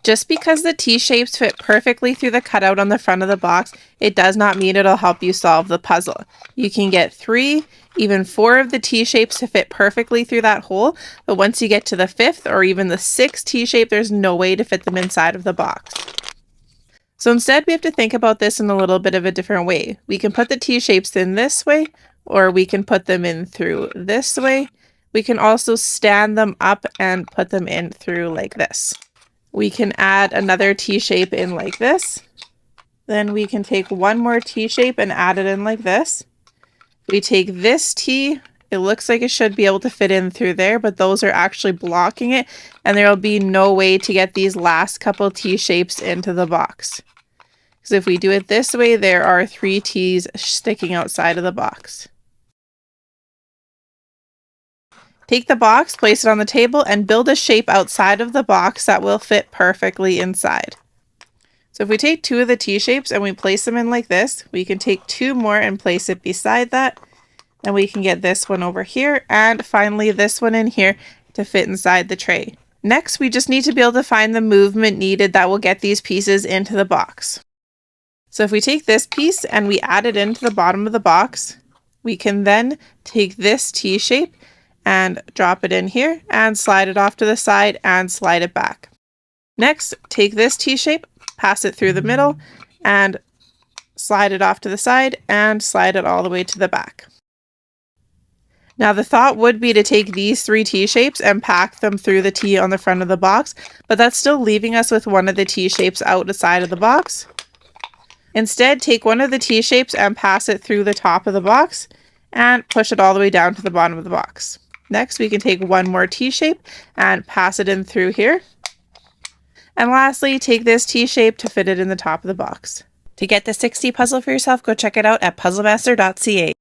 Just because the T-shapes fit perfectly through the cutout on the front of the box, it does not mean it'll help you solve the puzzle. You can get 3, even 4 of the T-shapes to fit perfectly through that hole, but once you get to the 5th or even the 6th T-shape, there's no way to fit them inside of the box. So instead, we have to think about this in a little bit of a different way. We can put the T-shapes in this way, or we can put them in through this way. We can also stand them up and put them in through like this. We can add another T-shape in like this. Then we can take one more T-shape and add it in like this. We take this T, it looks like it should be able to fit in through there, but those are actually blocking it, and there will be no way to get these last couple T-shapes into the box. Because if we do it this way, there are 3 T's sticking outside of the box. Take the box, place it on the table, and build a shape outside of the box that will fit perfectly inside. So if we take 2 of the T-shapes and we place them in like this, we can take 2 more and place it beside that. And we can get this one over here, and finally this one in here to fit inside the tray. Next, we just need to be able to find the movement needed that will get these pieces into the box. So if we take this piece and we add it into the bottom of the box, we can then take this T-shape and drop it in here and slide it off to the side and slide it back. Next, take this T-shape, pass it through the middle and slide it off to the side and slide it all the way to the back. Now the thought would be to take these 3 T-shapes and pack them through the T on the front of the box, but that's still leaving us with one of the T-shapes outside of the box. Instead, take one of the T-shapes and pass it through the top of the box and push it all the way down to the bottom of the box. Next, we can take one more T-shape and pass it in through here. And lastly, take this T-shape to fit it in the top of the box. To get the 6T puzzle for yourself, go check it out at puzzlemaster.ca.